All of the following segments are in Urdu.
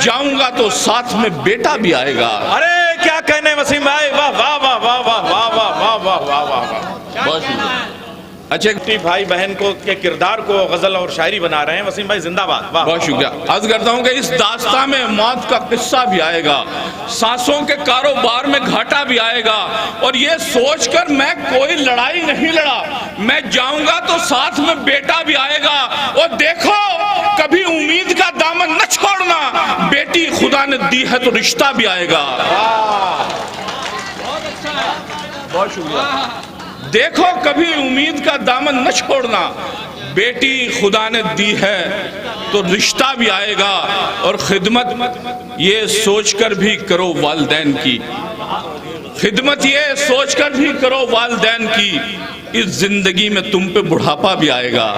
جاؤں گا تو ساتھ میں بیٹا بھی آئے گا. ارے کیا کہنے وسیم بھائی, واہ واہ واہ واہ واہ واہ واہ واہ واہ واہ واہ. بہت شکریہ. اچھا بھائی بہن کو کے کردار کو غزل اور شاعری بنا رہے ہیں. وسیم بھائی زندہ باد. بہت شکریہ. عرض کرتا ہوں کہ اس داستان میں موت کا قصہ بھی آئے گا, سانسوں کے کاروبار میں گھاٹا بھی آئے گا, اور یہ سوچ کر میں کوئی لڑائی نہیں لڑا, میں جاؤں گا تو ساتھ میں بیٹا بھی آئے گا. اور دیکھو کبھی امید کا دامن نہ چھوڑنا, بیٹی خدا نے دی ہے تو رشتہ بھی آئے گا. بہت شکریہ. دیکھو کبھی امید کا دامن نہ چھوڑنا, بیٹی خدا نے دی ہے تو رشتہ بھی آئے گا. اور خدمت یہ سوچ کر بھی کرو والدین کی, خدمت یہ سوچ کر بھی کرو والدین کی, اس زندگی میں تم پہ بڑھاپا بھی آئے گا.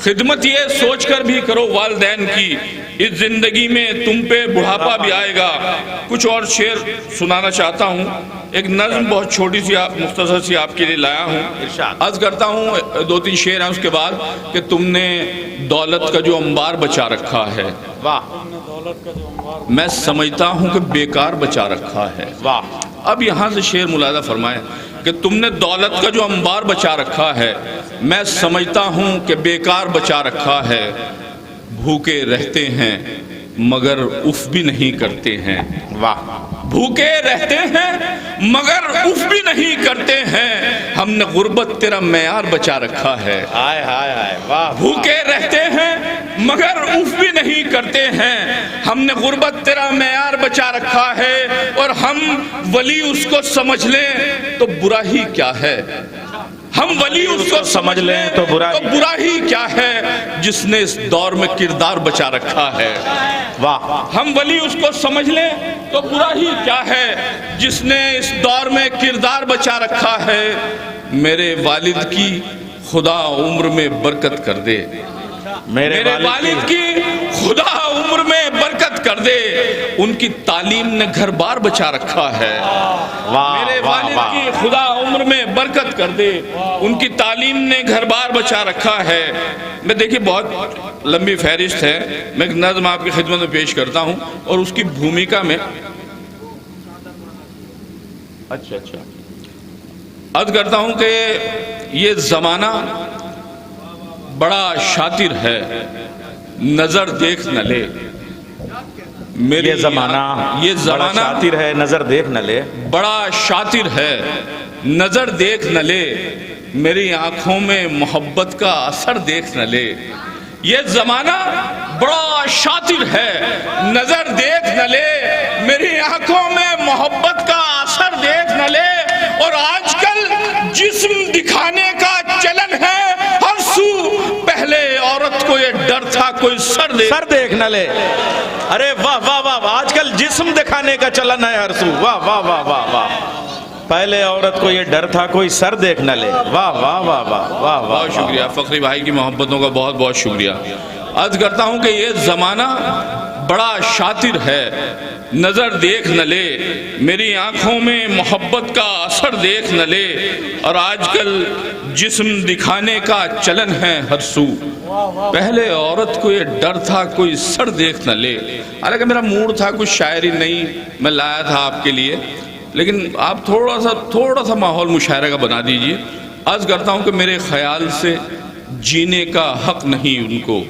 خدمت یہ سوچ کر بھی کرو والدین کی, اس زندگی میں تم پہ بڑھاپا بھی آئے گا. کچھ اور شعر سنانا چاہتا ہوں, ایک نظم بہت چھوٹی سی مختصر سی آپ کے لیے لایا ہوں. عرض کرتا ہوں 2-3 شعر ہیں اس کے بعد کہ تم نے دولت کا جو انبار بچا رکھا ہے, میں سمجھتا ہوں کہ بیکار بچا رکھا ہے. اب یہاں سے شعر ملاحظہ فرمائیں کہ تم نے دولت کا جو انبار بچا رکھا ہے, میں سمجھتا ہوں کہ بیکار بچا رکھا ہے. بھوکے رہتے ہیں مگر اف بھی نہیں کرتے ہیں. بھوکے رہتے ہیں مگر اف بھی نہیں کرتے ہیں, ہم نے غربت تیرا معیار بچا رکھا ہے. بھوکے رہتے ہیں مگر اف بھی نہیں کرتے ہیں, ہم نے غربت تیرا معیار بچا رکھا ہے. اور ہم ولی اس کو سمجھ لیں تو برا ہی کیا ہے, ہم ولی اس کو سمجھ لیں تو برا ہی کیا ہے, جس نے اس دور میں کردار بچا رکھا ہے. ہم ولی اس کو سمجھ لیں تو برا ہی کیا ہے, جس نے اس دور میں کردار بچا رکھا ہے. میرے والد کی خدا عمر میں برکت کر دے, میرے والد کی خدا عمر میں برکت کر دے, ان کی تعلیم نے گھر بار بچا رکھا ہے. میرے والد کی خدا عمر میں برکت کر دے, ان کی تعلیم نے گھر بار بچا رکھا ہے. میں دیکھیے بہت لمبی فہرست ہے, میں ایک نظم آپ کی خدمت میں پیش کرتا ہوں اور اس کی بھومکا میں عرض کرتا ہوں کہ یہ زمانہ بڑا شاطر ہے, نظر دیکھ نہ لے. یہ زمانہ بڑا شاطر ہے, نظر دیکھ نہ لے. بڑا شاطر ہے, نظر دیکھ نہ لے, میری آنکھوں میں محبت کا اثر دیکھ نہ لے. یہ زمانہ بڑا شاطر ہے, نظر دیکھ نہ لے, میری آنکھوں میں محبت کا اثر دیکھ نہ لے. اور آج کل جسم دکھانے کا چلن ہے ہر سو, پہلے عورت کو یہ ڈر تھا کوئی سر دیکھ نہ لے. ارے واہ واہ واہ, آج کل جسم دکھانے کا چلن ہے ہر سو. واہ واہ واہ واہ واہ, پہلے عورت کو یہ ڈر تھا کوئی سر دیکھ نہ لے. واہ واہ واہ واہ واہ. بہت شکریہ فخری بھائی کی محبتوں کا بہت بہت شکریہ. عرض کرتا ہوں کہ یہ زمانہ بڑا شاطر ہے, نظر دیکھ نہ لے, میری آنکھوں میں محبت کا اثر دیکھ نہ لے. اور آج کل جسم دکھانے کا چلن ہے ہر سو, پہلے عورت کو یہ ڈر تھا کوئی سر دیکھ نہ لے. حالانکہ میرا موڈ تھا کچھ شاعری نہیں میں لایا تھا آپ کے لیے, لیکن آپ تھوڑا سا ماحول مشاعرے کا بنا دیجئے. عرض کرتا ہوں کہ میرے خیال سے جینے کا حق نہیں ان کو,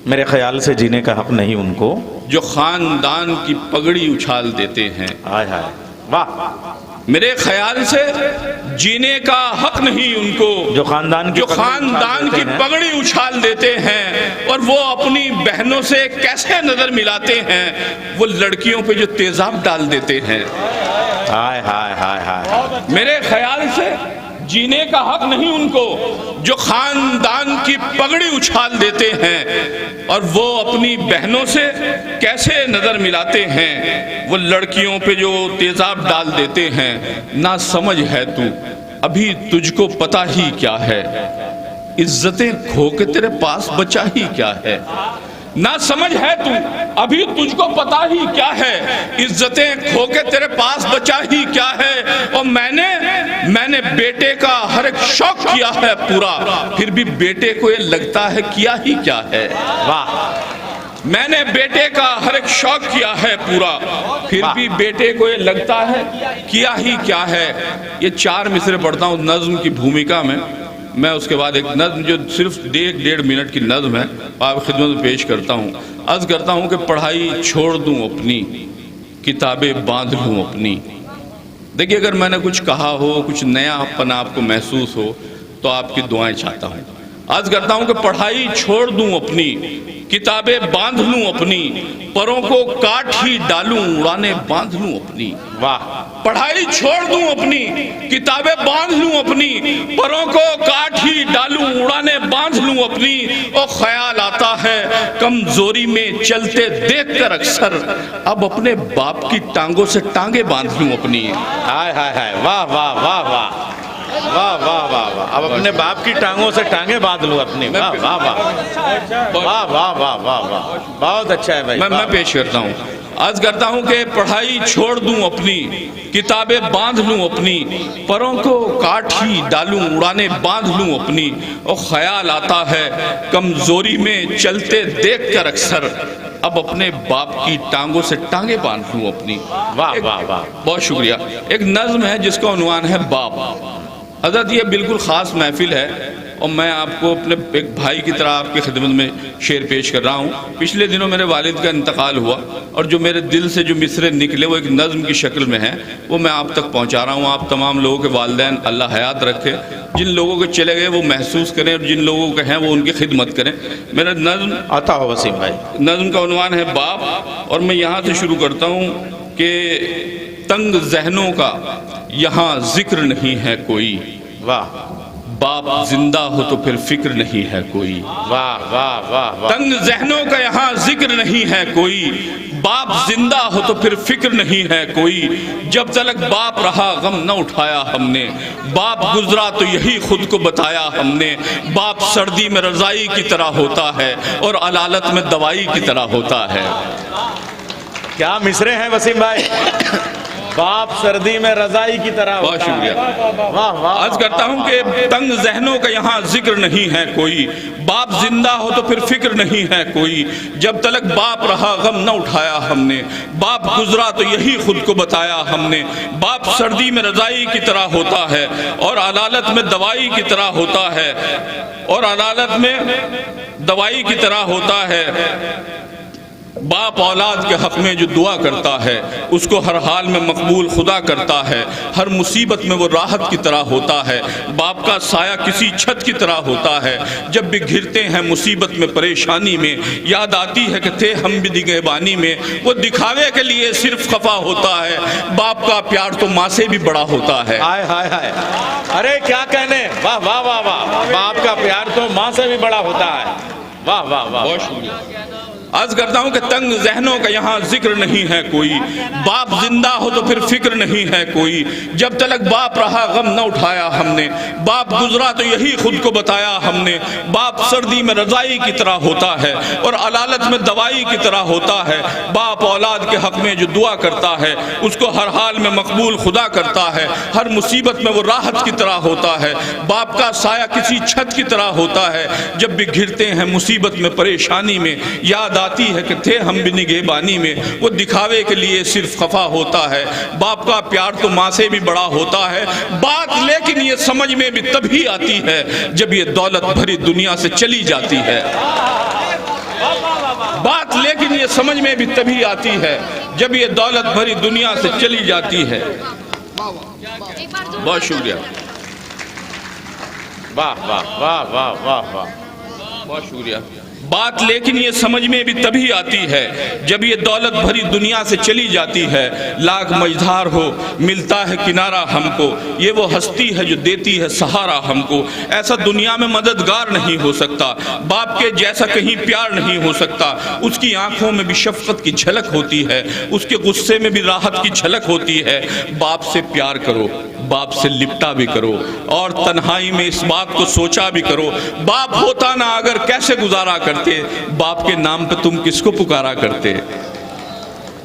میرے خیال سے جینے کا حق نہیں ان کو, جو خاندان کی پگڑی اچھال دیتے ہیں. ہائے ہائے واہ. میرے خیال سے جینے کا حق نہیں ان کو, جو خاندان کی پگڑی اچھال دیتے ہیں. اور وہ اپنی بہنوں سے کیسے نظر ملاتے ہیں, وہ لڑکیوں پہ جو تیزاب ڈال دیتے ہیں. ہائے ہائے ہائے ہائے. میرے خیال سے جینے کا حق نہیں ان کو, جو خاندان کی پگڑی اچھال دیتے ہیں. اور وہ اپنی بہنوں سے کیسے نظر ملاتے ہیں, وہ لڑکیوں پہ جو تیزاب ڈال دیتے ہیں. نہ سمجھ ہے تو ابھی تجھ کو پتہ ہی کیا ہے, عزتیں کھو کے تیرے پاس بچا ہی کیا ہے. نہ سمجھ ہے تو ابھی تجھ کو پتا ہی کیا ہے, عزتیں کھو کے تیرے پاس بچا ہی کیا ہے. اور میں نے بیٹے کا ہر ایک شوق کیا ہے پورا, پھر بھی بیٹے کو یہ لگتا ہے کیا ہی کیا ہے. واہ میں نے بیٹے کا ہر ایک شوق کیا ہے پورا، پھر بھی بیٹے کو یہ لگتا ہے کیا ہی کیا ہے۔ یہ 4 مصرے پڑھتا ہوں نظم کی بھومکا میں اس کے بعد ایک نظم جو صرف 1.5 منٹ کی نظم ہے آپ خدمت میں پیش کرتا ہوں۔ عرض کرتا ہوں کہ پڑھائی چھوڑ دوں اپنی، کتابیں باندھ لوں اپنی۔ دیکھیے اگر میں نے کچھ کہا ہو، کچھ نیا اپن آپ کو محسوس ہو تو آپ کی دعائیں چاہتا ہوں۔ عرض کرتا ہوں کہ پڑھائی چھوڑ دوں اپنی، کتابیں باندھ لوں اپنی، پروں کو کاٹ ہی ڈالوں اڑانے باندھ لوں اپنی۔ واہ، پڑھائی چھوڑ دوں اپنی، کتابیں باندھ لوں اپنی، پروں کو کاٹ ہی ڈالوں اڑانے باندھ لوں اپنی۔ اور خیال آتا ہے کمزوری میں چلتے دیکھ کر اکثر، اب اپنے باپ کی ٹانگوں سے ٹانگیں باندھ لوں اپنی۔ ہائے ہائے ہائے، واہ واہ واہ واہ واہ واہ واہ واہ، اب اپنے باپ کی ٹانگوں سے ٹانگیں باندھ لوں اپنی۔ واہ واہ واہ واہ واہ واہ واہ واہ، بہت اچھا ہے بھائی۔ میں پیش کرتا ہوں، عرض کرتا ہوں کہ پڑھائی چھوڑ دوں اپنی، کتابیں باندھ لوں اپنی، پروں کو کاٹ ہی ڈالوں اڑانے باندھ لوں اپنی۔ اور خیال آتا ہے کمزوری میں چلتے دیکھ کر اکثر، اب اپنے باپ کی ٹانگوں سے ٹانگیں باندھ لوں اپنی۔ واہ واہ واہ، بہت شکریہ۔ ایک نظم ہے جس کا عنوان ہے باپ۔ حضرت یہ بالکل خاص محفل ہے اور میں آپ کو اپنے ایک بھائی کی طرح آپ کی خدمت میں شعر پیش کر رہا ہوں۔ پچھلے دنوں میرے والد کا انتقال ہوا اور جو میرے دل سے جو مصرے نکلے وہ ایک نظم کی شکل میں ہیں، وہ میں آپ تک پہنچا رہا ہوں۔ آپ تمام لوگوں کے والدین اللہ حیات رکھے، جن لوگوں کے چلے گئے وہ محسوس کریں اور جن لوگوں کے ہیں وہ ان کی خدمت کریں۔ میرا نظم عطا ہو وسیم بھائی۔ نظم کا عنوان ہے باپ، اور میں یہاں سے شروع کرتا ہوں کہ تنگ ذہنوں کا یہاں ذکر نہیں ہے کوئی، واہ باپ زندہ ہو تو پھر فکر نہیں ہے کوئی۔ واہ واہ واہ واہ، تنگ ذہنوں کا یہاں ذکر نہیں ہے کوئی، باپ زندہ ہو تو پھر فکر نہیں ہے کوئی۔ جب تلک باپ رہا غم نہ اٹھایا ہم نے، باپ گزرا تو یہی خود کو بتایا ہم نے۔ باپ سردی میں رضائی کی طرح ہوتا ہے اور علالت میں دوائی کی طرح ہوتا ہے۔ کیا مصرے ہیں وسیم بھائی، باپ سردی میں رضائی کی طرح بہت ہوتا ہے۔ شکریہ۔ واہ واہ، عرض کرتا ہوں کہ تنگ ذہنوں کا یہاں ذکر نہیں ہے کوئی، باپ زندہ ہو تو پھر فکر نہیں ہے کوئی۔ جب تلک باپ رہا غم نہ اٹھایا ہم نے، باپ گزرا تو یہی خود کو بتایا ہم نے۔ باپ سردی میں رضائی کی طرح ہوتا ہے اور علالت میں دوائی کی طرح ہوتا ہے، اور علالت میں دوائی کی طرح ہوتا ہے۔ باپ اولاد کے حق میں جو دعا کرتا ہے اس کو ہر حال میں مقبول خدا کرتا ہے، ہر مصیبت میں وہ راحت کی طرح ہوتا ہے۔ باپ کا سایہ کسی چھت کی طرح ہوتا ہے، جب بھی گھرتے ہیں مصیبت میں پریشانی میں، یاد آتی ہے کہ تھے ہم بھی نگہبانی میں۔ وہ دکھاوے کے لیے صرف خفا ہوتا ہے، باپ کا پیار تو ماں سے بھی بڑا ہوتا ہے۔ ہائے ہائے ہائے، ارے کیا کہنے، واہ واہ واہ واہ، باپ کا پیار تو ماں سے بھی بڑا ہوتا ہے۔ واہ واہ واہ، بہت شکریہ۔ عرض کرتا ہوں کہ تنگ ذہنوں کا یہاں ذکر نہیں ہے کوئی، باپ زندہ ہو تو پھر فکر نہیں ہے کوئی۔ جب تلک باپ رہا غم نہ اٹھایا ہم نے، باپ گزرا تو یہی خود کو بتایا ہم نے۔ باپ سردی میں رضائی کی طرح ہوتا ہے اور علالت میں دوائی کی طرح ہوتا ہے۔ باپ اولاد کے حق میں جو دعا کرتا ہے اس کو ہر حال میں مقبول خدا کرتا ہے، ہر مصیبت میں وہ راحت کی طرح ہوتا ہے۔ باپ کا سایہ کسی چھت کی طرح ہوتا ہے، جب بھی گھرتے ہیں مصیبت میں پریشانی میں، یاد آتی ہے کہ تھے ہم بھی نگہبانی میں۔ وہ دکھاوے کے لیے صرف خفا ہوتا ہے، باپ کا پیار تو ماں سے بھی بڑا ہوتا ہے۔ بات لیکن یہ سمجھ میں بھی تبھی آتی ہے جب یہ دولت بھری دنیا سے چلی جاتی ہے۔ بات لیکن یہ سمجھ میں بھی تبھی آتی ہے جب یہ دولت بھری دنیا سے چلی جاتی ہے۔ بہت شکریہ۔ واہ واہ واہ واہ واہ واہ، بہت شکریہ۔ بات لیکن یہ سمجھ میں بھی تبھی آتی ہے جب یہ دولت بھری دنیا سے چلی جاتی ہے۔ لاکھ مجدھار ہو ملتا ہے کنارہ ہم کو، یہ وہ ہستی ہے جو دیتی ہے سہارا ہم کو۔ ایسا دنیا میں مددگار نہیں ہو سکتا، باپ کے جیسا کہیں پیار نہیں ہو سکتا۔ اس کی آنکھوں میں بھی شفقت کی جھلک ہوتی ہے، اس کے غصے میں بھی راحت کی جھلک ہوتی ہے۔ باپ سے پیار کرو، باپ سے لپٹا بھی کرو، اور تنہائی میں اس بات کو سوچا بھی کرو، باپ ہوتا نہ اگر کیسے گزارا کرتے، باپ کے نام پہ تم کس کو پکارا کرتے۔